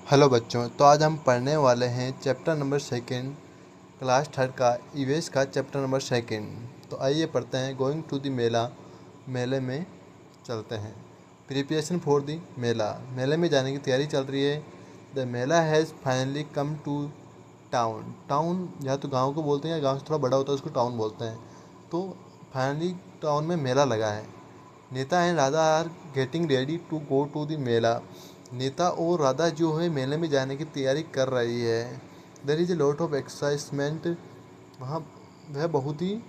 Hello बच्चों, तो आज हम पढ़ने वाले हैं chapter number second class third का ईवीएस का चैप्टर नंबर सेकंड। तो आइए पढ़ते हैं। गोइंग टू द मेला, मेले में चलते हैं। प्रिपरेशन फॉर द मेला, मेले में जाने की तैयारी चल रही है। The mela has finally come to town. Town या तो गाँव को बोलते हैं या गाँव से थोड़ा बड़ा होता है उसको टाउन बोलते हैं। तो फाइनली टाउन में मेला लगा है। Nita and Radha are getting ready to go to the mela. Nita और राधा जो है मेले में जाने की तैयारी कर रही है। There is a lot of excitement, वहाँ वह बहुत ही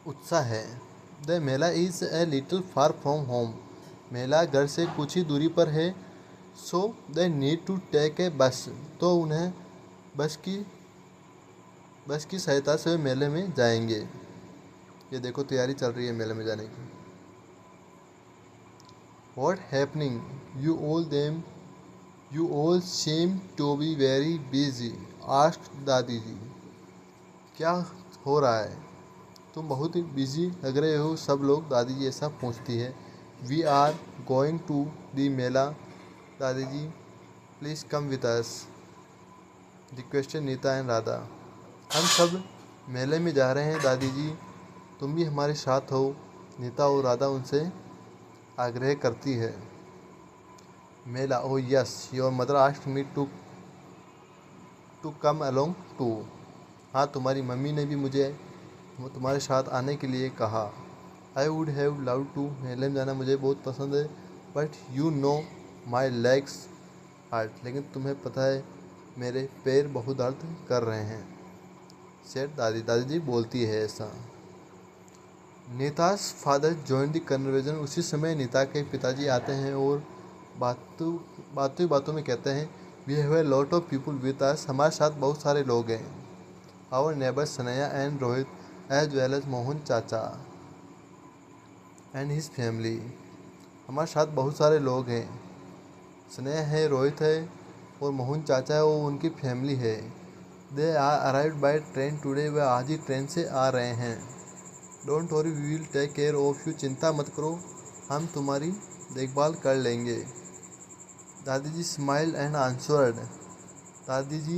उत्साह है। The mela is a little far from home, मेला घर से कुछ ही दूरी पर है। So they need to take a bus, तो उन्हें बस की सहायता से मेले में जाएंगे। ये देखो तैयारी चल रही है मेले में जाने की। What happening? You all seem to be very busy, asked दादी जी। क्या हो रहा है? तुम बहुत ही बिजी लग रहे हो सब लोग, दादी जी ऐसा पूछती है। We are going to the mela, Dadi ji please come with us, requested Nita and Radha. हम सब मेले में जा रहे हैं दादी जी, तुम भी हमारे साथ हो, नीता और राधा उनसे आग्रह करती है। Mela, oh yes, your mother asked me to come along too. हाँ, तुम्हारी मम्मी ने भी मुझे तुम्हारे साथ आने के लिए कहा। I would have love to, मेले में जाना मुझे बहुत पसंद है, but you know my legs hurt, लेकिन तुम्हें पता है मेरे पैर बहुत दर्द कर रहे हैं। सेठ दादी जी बोलती है ऐसा। नीता's फादर जॉइन द कन्वर्सेशन, उसी समय नीता के पिताजी आते हैं और बातों में कहते हैं, we have a lot of people with us, हमारे साथ बहुत सारे लोग हैं। Our neighbour Sanaya and Rohit as well as Mohan chacha and his family, हमारे साथ बहुत सारे लोग हैं। सनैया है, रोहित है और मोहन चाचा है, वो उनकी फैमिली है। They are arrived by train today, वे आज ही ट्रेन से आ रहे हैं। Don't worry, we will take care of you, चिंता मत करो, हम तुम्हारी देखभाल कर लेंगे। दादी जी स्माइल एंड आंसर्ड, दादी जी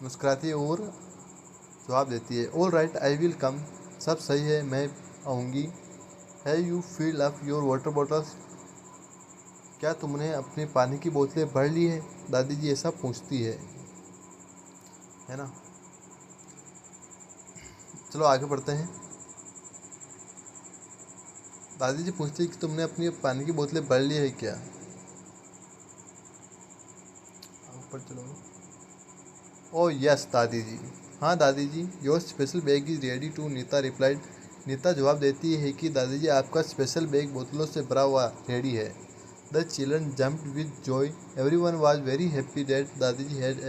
मुस्कुराती है और जवाब देती है, all right I will come, सब सही है मैं आऊँगी। है you fill up your water bottles, क्या तुमने अपने पानी की बोतलें भर ली है, दादी जी ऐसा पूछती है ना। चलो आगे बढ़ते हैं। दादी जी पूछती है कि तुमने अपनी पानी की बोतलें भर ली है क्या। ऊपर चलो। ओ यस दादी जी, हाँ दादी जी, your special bag is ready too, Nita replied. Nita जवाब देती है कि दादी जी आपका स्पेशल बैग बोतलों से भरा हुआ रेडी है। The children jumped with Joy, everyone was very happy that दादी जी हैड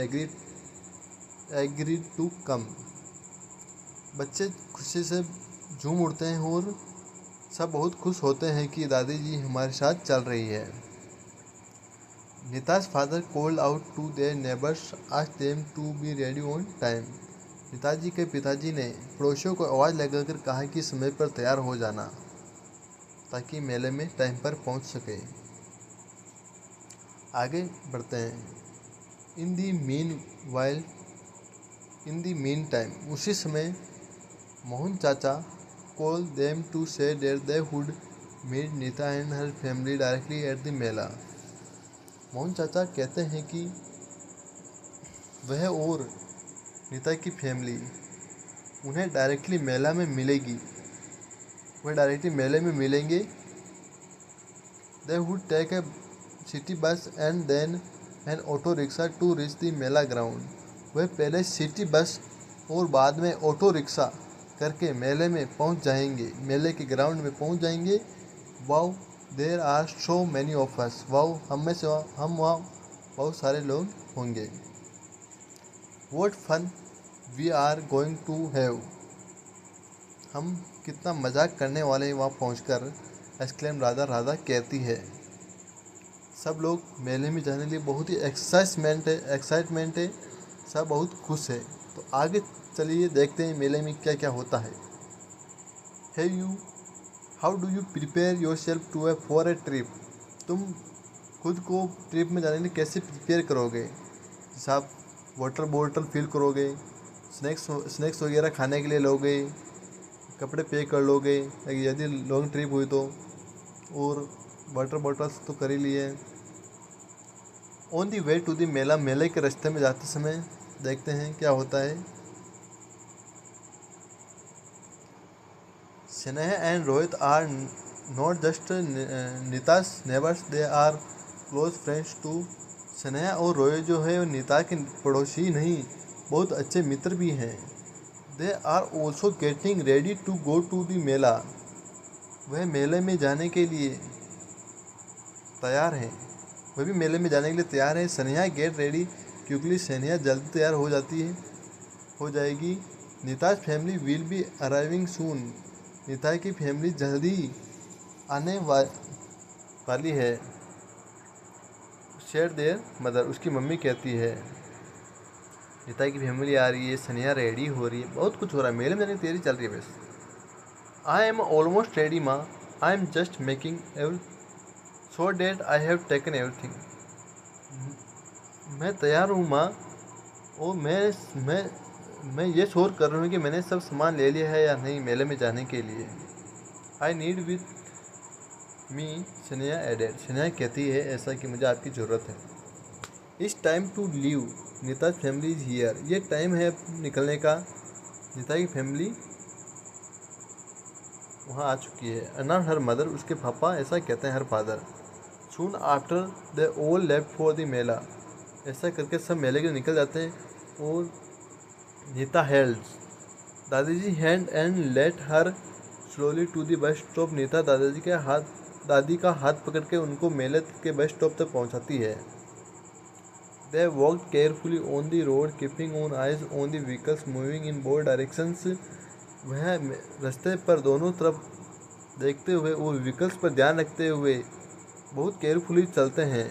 एग्रीड टू कम। बच्चे खुशी से झूम उठते हैं और सब बहुत खुश होते हैं कि दादी जी हमारे साथ चल रही है। Nita's father called out to their neighbours, asked them to be ready on time. नेताजी के पिताजी ने पड़ोसियों को आवाज़ लगाकर कहा कि समय पर तैयार हो जाना, ताकि मेले में टाइम पर पहुंच सके। आगे बढ़ते हैं। इन दी मीन टाइम, उसी समय मोहन चाचा call them to say there they would meet Nita and her family directly at the mela. Mohan चाचा कहते हैं कि वह और नीता की फैमिली उन्हें डायरेक्टली मेला में मिलेगी, वह डायरेक्टली मेले में मिलेंगे। They would take a city bus and then an auto rickshaw to reach the mela ground, वह पहले सिटी बस और बाद में ऑटो रिक्शा करके मेले में पहुंच जाएंगे, मेले के ग्राउंड में पहुंच जाएंगे। Wow there are so many of us, wow हम वहाँ बहुत सारे लोग होंगे। What fun we are going to have, हम कितना मजाक करने वाले हैं वहाँ पहुँचकर, एक्सक्लेम राधा कहती है। सब लोग मेले में जाने के लिए बहुत ही एक्साइटमेंट है, सब बहुत खुश है। तो आगे चलिए देखते हैं मेले में क्या क्या होता है। Hey you, how do you prepare yourself to for a trip, तुम खुद को ट्रिप में जाने के लिए कैसे प्रिपेयर करोगे। जैसे आप वाटर बॉटल फिल करोगे, स्नैक्स वगैरह खाने के लिए लोगे, कपड़े पैक कर लोगे यदि लॉन्ग ट्रिप हुई तो, और वाटर बॉटल्स तो कर ही लिए। On the way to the मेला, मेले के रास्ते में जाते समय देखते हैं क्या होता है। Sneha and Rohit are not just Nita's neighbours, they are close friends too. Sneha और रोहित जो है वो नीता के पड़ोसी नहीं, बहुत अच्छे मित्र भी हैं। They are also getting ready to go to the mela, वह मेले में जाने के लिए तैयार हैं, वह भी मेले में जाने के लिए तैयार है। Sneha get ready quickly, Sneha जल्दी तैयार हो जाएगी। नीता's फैमिली विल बी अराइविंग सून, नीता की फैमिली जल्दी आने वाली है। शेयर देयर मदर, उसकी मम्मी कहती है नीता की फैमिली आ रही है, स्नेहा रेडी हो रही है, बहुत कुछ हो रहा है, मेले में जाने की तैयारी चल रही है। बस आई एम ऑलमोस्ट रेडी माँ, I am just making every so that I have taken everything. मैं तैयार हूँ माँ, और मैं ये शोर कर रही हूँ कि मैंने सब सामान ले लिया है या नहीं मेले में जाने के लिए। I need with me, Sneha added, Sneha कहती है ऐसा कि मुझे आपकी ज़रूरत है। It's time to leave, Neeta family is here, ये टाइम है निकलने का, नीता की फैमिली वहाँ आ चुकी है। अना हर मदर, उसके पापा ऐसा कहते हैं, her father. Soon after they all left for the mela, ऐसा करके सब मेले के निकल जाते हैं। और Neeta holds Dadaji hand and let her slowly to the bus stop, Neeta दादी का हाथ पकड़ के उनको मेले के बस स्टॉप तक पहुंचाती है। They walked carefully on the road, keeping on eyes on the vehicles moving in both directions, वह रास्ते पर दोनों तरफ देखते हुए और व्हीकल्स पर ध्यान रखते हुए बहुत केयरफुली चलते हैं।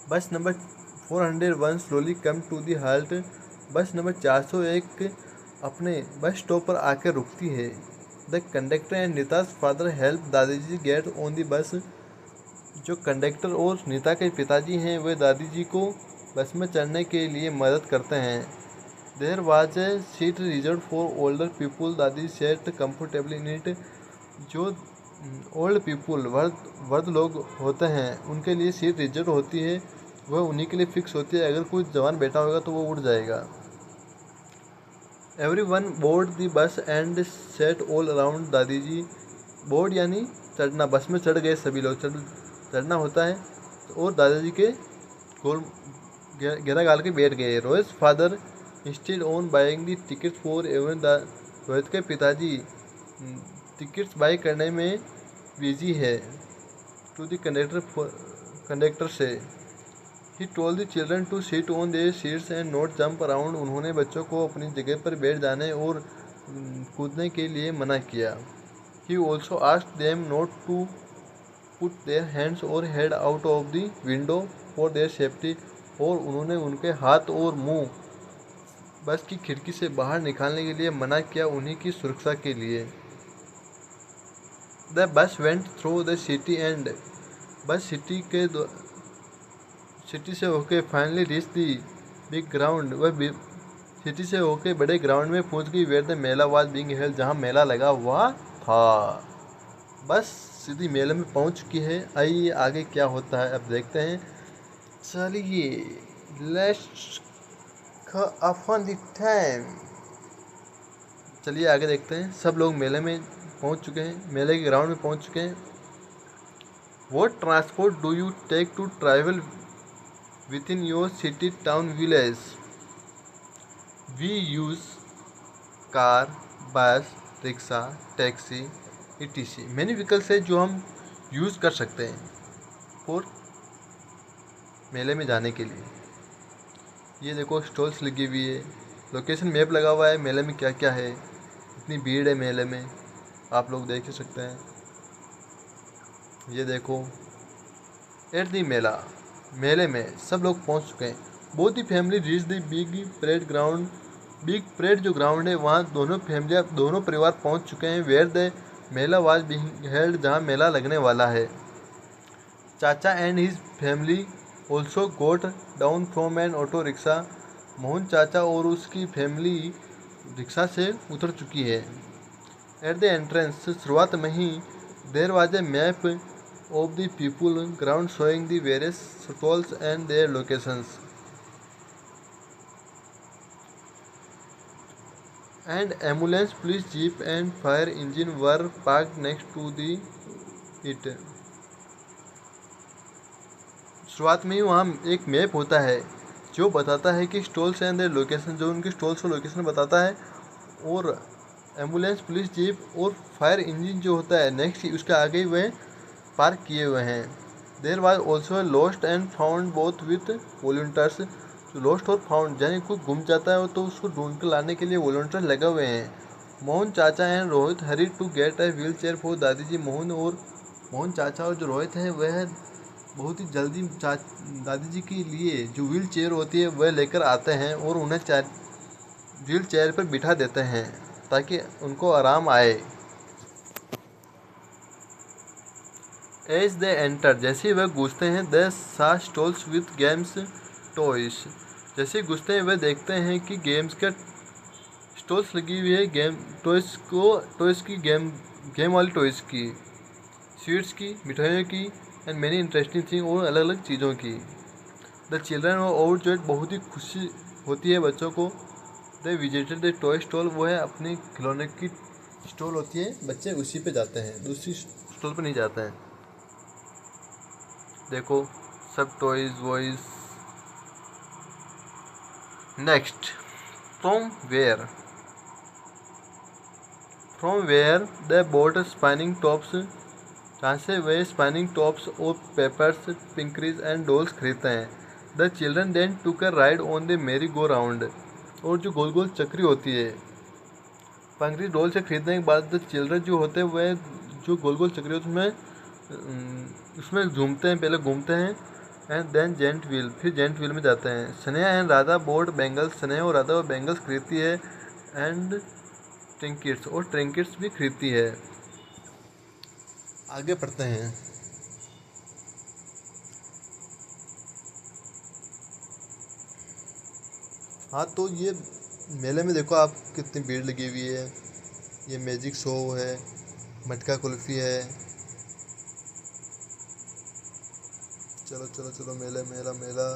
Bus number 401 slowly come to the halt, bus number 401 अपने बस स्टॉप पर आकर रुकती है। The conductor and Nita's father help Dadaji get on the bus, जो कंडक्टर और नीता के पिताजी हैं वे दादी जी को बस में चढ़ने के लिए मदद करते हैं। There was a seat reserve for older people, Dadi sat comfortably in it, जो ओल्ड पीपुल वर्द लोग होते हैं उनके लिए सीट रिजर्व होती है, वह उन्हीं के लिए फिक्स होती है, अगर कोई जवान बैठा होगा तो वो उड़ जाएगा। एवरीवन बोर्ड दी बस एंड सेट ऑल अराउंड, दादी जी बोर्ड यानी चढ़ना, बस में चढ़ गए सभी लोग, चढ़ना होता है, और दादाजी के गोल घेरा गाल के बैठ गए। Rohit father instead on buying the ticket for everyone, Rohit के पिताजी टिकट्स बाई करने में बिजी है। टू द कंडक्टर से ही told the children to sit on their seats and not jump around, उन्होंने बच्चों को अपनी जगह पर बैठ जाने और कूदने के लिए मना किया। He also asked them not to put their hands और head out of the window for their safety, और उन्होंने उनके हाथ और मुंह बस की खिड़की से बाहर निकालने के लिए मना किया, उन्हीं की सुरक्षा के लिए। The bus went through the city and, bus city से होके finally reach the big ground, वह सिटी से होके बड़े ग्राउंड में पहुंच गई। Where the mela was being held, जहां मेला लगा हुआ था। बस सीधी मेले में पहुंच चुकी है। आइए आगे क्या होता है अब देखते हैं। चलिए लेट्स अपन द टाइम, चलिए आगे देखते हैं। सब लोग मेले में पहुंच चुके हैं, मेले के ग्राउंड में पहुंच चुके हैं। What transport do you take to travel within your city town village? We use car, bus, rickshaw, taxi etc। Many vehicles है जो हम यूज़ कर सकते हैं और मेले में जाने के लिए। ये देखो स्टॉल्स लगी हुई है, लोकेशन मैप लगा हुआ है, मेले में क्या क्या है, इतनी भीड़ है मेले में, आप लोग देख ही सकते हैं। ये देखो एट दी मेला, मेले में सब लोग पहुंच चुके हैं। Both the family reach the big parade ground, big parade जो ग्राउंड है वहाँ दोनों परिवार पहुंच चुके हैं। Where the mela was being held, जहाँ मेला लगने वाला है। Chacha and his family also got down from an auto rickshaw. Mohan चाचा और उसकी फैमिली रिक्शा से उतर चुकी है। एट द एंट्रेंस, शुरुआत में ही, there was a map of the people ground showing the various stalls and their locations and ambulance, police jeep and fire engine were parked next to the it. शुरुआत में ही वहाँ एक map होता है जो बताता है कि स्टॉल्स एंड देयर लोकेशन, जो उनके स्टॉल्स और लोकेशन बताता है, और एम्बुलेंस, पुलिस जीप और फायर इंजन जो होता है नेक्स्ट उसके आगे ही वह पार्क किए हुए हैं। There was also lost and found booth with volunteers. Lost और फाउंड यानी कोई गुम जाता है तो उसको ढूंढ कर लाने के लिए वॉलंटियर लगे हुए हैं। Mohan chacha and Rohit hurry to get a wheel chair for Dadi ji. Mohan चाचा और जो रोहित हैं वह बहुत ही जल्दी दादी जी के लिए जो व्हील चेयर होती है वह लेकर आते हैं और उन्हें व्हील चेयर पर बिठा देते हैं ताकि उनको आराम आए। एज दे एंटर, जैसे ही वह घुसते हैं, दे सा स्टॉल्स विथ गेम्स टॉयस। जैसे ही घुसते हैं वह देखते हैं कि गेम्स के स्टॉल्स लगी हुई है, टॉयस की गेम वाली टॉयस की, स्वीट्स की, मिठाइयों की, एंड मैनी इंटरेस्टिंग थिंग, और अलग अलग चीज़ों की। द चिल्ड्रन और जो बहुत ही खुशी होती है बच्चों को। They visited the toy stall, वो है अपनी खिलौने की स्टॉल होती है, बच्चे उसी पे जाते हैं, दूसरी स्टॉल पे नहीं जाते हैं। देखो सब टॉयज वॉयज। Next, from where they bought spinning tops, जहाँ से वे स्पाइनिंग टॉप्स और पेपर्स, पिंकरीज एंड डॉल्स खरीदते हैं। द चिल्ड्रन देन टूक अ राइड ऑन द मेरी गो राउंड, और जो गोल गोल चक्री होती है, पिंकरी डॉल से खरीदने के बाद द चिल्ड्रन जो होते हैं वह जो गोल गोल चक्री होती है उसमें घूमते हैं, पहले घूमते हैं, एंड देन जेंट व्हील, फिर जेंट व्हील में जाते हैं। Sneha and Radha board bangles, Sneha और राधा वो बैंगल्स खरीदती है, एंड ट्रिंकेट्स, और ट्रिंकेट्स भी खरीदती है। आगे पढ़ते हैं। हाँ, तो ये मेले में देखो आप कितनी भीड़ लगी हुई है। ये मैजिक शो है, मटका कुल्फी है। चलो चलो चलो, मेला।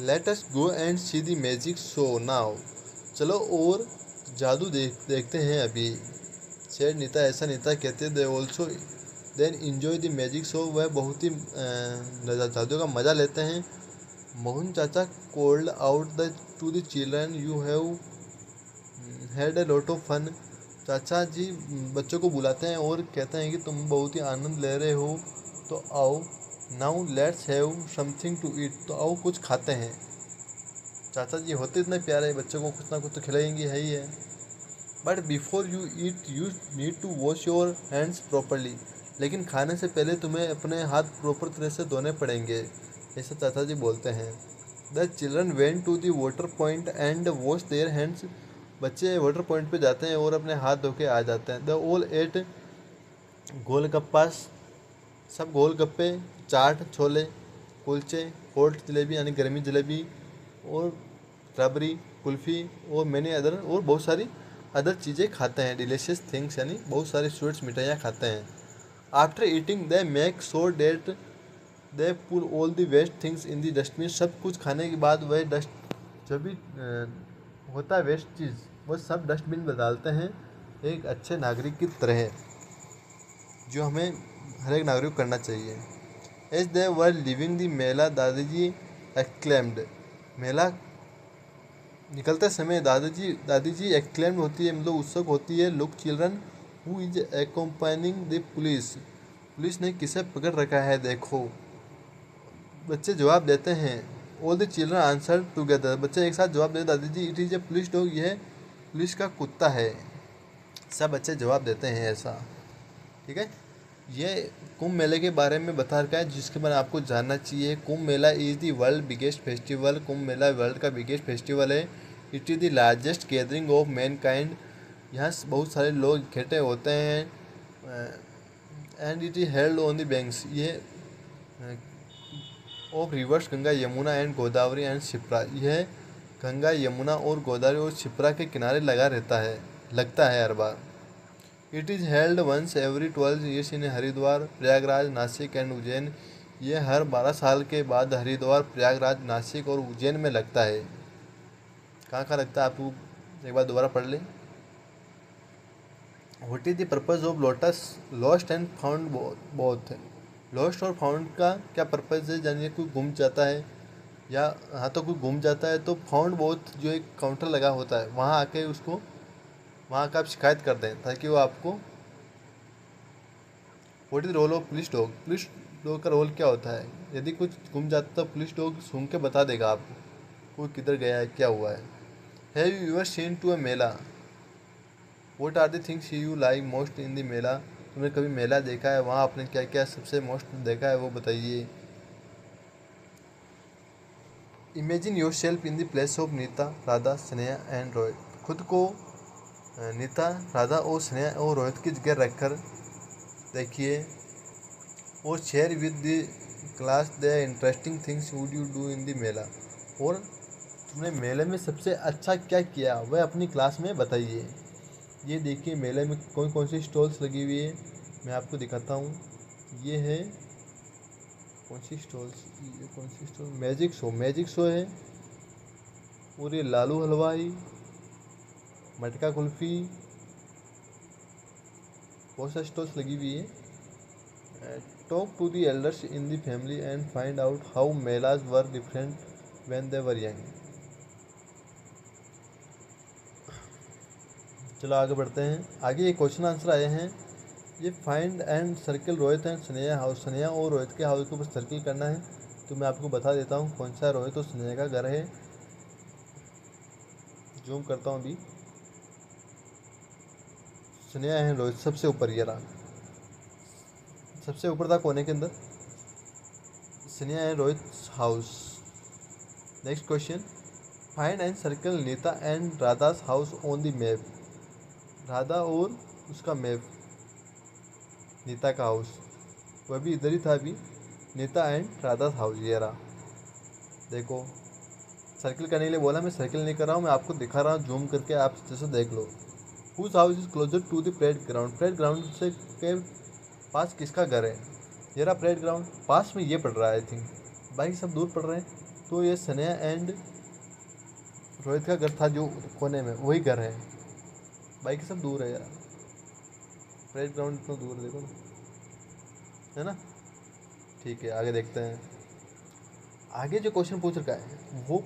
Let us go and see the magic show now. चलो और जादू देखते हैं अभी। सेड नीता, ऐसा नीता कहते। They also then enjoy the magic show, वह बहुत ही जादू का मज़ा लेते हैं। Mohan chacha called out to the children, you have had a lot of fun. चाचा जी बच्चों को बुलाते हैं और कहते हैं कि तुम बहुत ही आनंद ले रहे हो, तो आओ, now let's have something to eat, तो आओ कुछ खाते हैं। चाचा जी होते इतने प्यारे, बच्चों को कुछ ना कुछ तो खिलाएंगे है ही है। But before you eat you need to wash your hands properly, लेकिन खाने से पहले तुम्हें अपने हाथ प्रॉपर तरह से धोने पड़ेंगे, ऐसा चाचा जी बोलते हैं। The children went to the water point and wash their hands, बच्चे वाटर पॉइंट पे जाते हैं और अपने हाथ धो के आ जाते हैं। द ऑल एट गोलगप्पा, सब गोलगप्पे, चाट, छोले, कुलचे, हॉट जलेबी यानी गर्मी जलेबी, और रबड़ी, कुल्फ़ी, और मैंने अदर, और बहुत सारी अदर चीज़ें खाते हैं। डिलीशियस थिंग्स यानी बहुत सारी स्वीट्स, मिठाइयाँ खाते हैं। After eating they make sure that they pull all the waste things in the dustbin, सब कुछ खाने के बाद वह जो भी होता है वेस्ट चीज़ वो सब डस्टबिन में डालते हैं, एक अच्छे नागरिक की तरह, जो हमें हर एक नागरिक को करना चाहिए। As they were leaving the mela, Dadaji exclaimed, मेला निकलते समय दादी जी एक्लेम्ड होती है, मतलब उत्सुक होती है। Look children who is accompanying the police ने किसे पकड़ रखा है देखो। बच्चे जवाब देते हैं। All the children answer together, बच्चे एक साथ जवाब देते, Dadi ji it is a police dog, यह पुलिस का कुत्ता है। सब बच्चे जवाब देते हैं ऐसा। ठीक है, ये कुंभ मेले के बारे में बता रखा है जिसके बारे में आपको जानना चाहिए। Kumbh Mela is the world biggest festival, Kumbh Mela world का बिगेस्ट फेस्टिवल है। It is the largest gathering of mankind, यहाँ बहुत सारे लोग इकट्ठे होते हैं। And it is held on the banks, ये of rivers Ganga Yamuna and Godavari and Shipra. यह गंगा यमुना और गोदावरी और शिप्रा के किनारे लगता है हर बार। It is held once every 12 years in Haridwar, Prayagraj, Nashik and Ujjain. ये हर 12 साल के बाद हरिद्वार, प्रयागराज, नासिक और उज्जैन में लगता है। कहाँ कहाँ लगता है आपको एक बार दोबारा पढ़ लें। What is the purpose of lotus lost and found both. Lost और फाउंड का क्या पर्पज़ है, जानिए कोई गुम जाता है या हाँ तो कोई गुम जाता है तो फाउंड बोथ जो एक काउंटर लगा होता है वहाँ आके उसको वहाँ का आप शिकायत कर दें ताकि वो आपको। What is role of police dog. Police dog का रोल क्या होता है, यदि कुछ गुम जाता तो पुलिस डॉग सूंघ के बता देगा आपको कोई किधर गया है, क्या हुआ है। Have you ever seen to a mela. What are the things you like most in the mela. तुमने कभी मेला देखा है, वहाँ आपने क्या क्या सबसे मोस्ट देखा है वो बताइए। Imagine yourself in the place of Nita, Radha, Sneha and Rohit. खुद को नीता, राधा और स्नेहा और रोहित की जगह रखकर देखिए और share with the class the interesting things would you do in the mela. और तुमने मेले में सबसे अच्छा क्या किया वह अपनी क्लास में बताइए। ये देखिए मेले में कौन कौन सी स्टॉल्स लगी हुई है, मैं आपको दिखाता हूँ। ये है कौन सी स्टॉल, मैजिक शो है। और ये लालू हलवाई, मटका कुल्फ़ी, बहुत सारी स्टॉल्स लगी हुई है। Talk to the elders in the family and find out how melas were different when they were young. चलो आगे बढ़ते हैं। आगे ये क्वेश्चन आंसर आए हैं। ये find and circle Rohit and Sneha house. Sneha और रोहित के हाउस के ऊपर सर्कल करना है। तो मैं आपको बता देता हूँ कौन सा रोहित और स्नेहा का घर है। जूम करता हूँ अभी। स्नेहा है रोहित सबसे ऊपर, ये रहा सबसे ऊपर था कोने के अंदर। स्नेहा है Rohit house. Next question, find and circle Nita and Radha's house on the map. Radha और उसका मैप, नीता का हाउस वह भी इधर ही था अभी। नीता एंड राधास हाउस ये रहा। देखो सर्कल करने के लिए बोला, मैं सर्कल नहीं कर रहा हूँ, मैं आपको दिखा रहा हूँ जूम करके, आप जैसे देख लो। Whose house is closer to the parade ground. Parade ground से के पास किसका घर है। ये रहा परेड ग्राउंड, पास में ये पड़ रहा है आई थिंक, बाकी सब दूर पड़ रहे हैं। तो ये स्नेहा एंड रोहित का घर था जो कोने में, वही घर है, बाकी सब दूर है यार। परेड ग्राउंड इतना दूर है, देखो ना, है ना। ठीक है आगे देखते हैं। आगे जो क्वेश्चन पूछ रखा है वो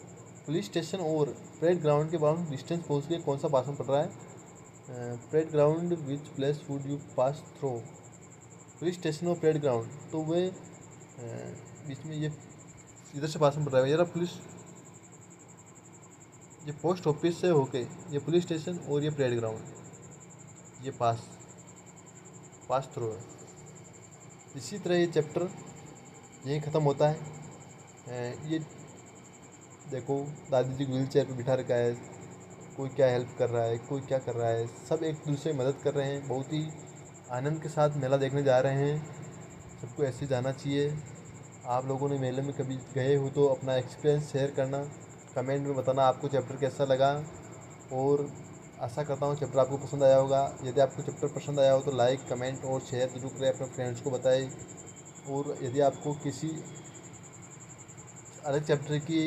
पुलिस स्टेशन और परेड ग्राउंड के बाउंड डिस्टेंस पूछ के कौन सा पास पड़ रहा है। Parade ground which place would you pass through. Police station और परेड ग्राउंड तो वे बीच में ये इधर से पास में पड़ रहा है। ये पुलिस, ये पोस्ट ऑफिस से होके ये पुलिस स्टेशन और ये परेड ग्राउंड, ये पास थ्रू है। इसी तरह ये चैप्टर यहीं ख़त्म होता है। ये देखो दादी जी व्हील चेयर पर बिठा रखा है, कोई क्या हेल्प कर रहा है, कोई क्या कर रहा है, सब एक दूसरे की मदद कर रहे हैं। बहुत ही आनंद के साथ मेला देखने जा रहे हैं। सबको ऐसे जाना चाहिए। आप लोगों ने मेले में कभी गए हो तो अपना एक्सपीरियंस शेयर करना, कमेंट में बताना आपको चैप्टर कैसा लगा। और आशा करता हूँ चैप्टर आपको पसंद आया होगा। यदि आपको चैप्टर पसंद आया हो तो लाइक, कमेंट और शेयर जरूर करें, अपने फ्रेंड्स को बताएं। और यदि आपको किसी अलग चैप्टर की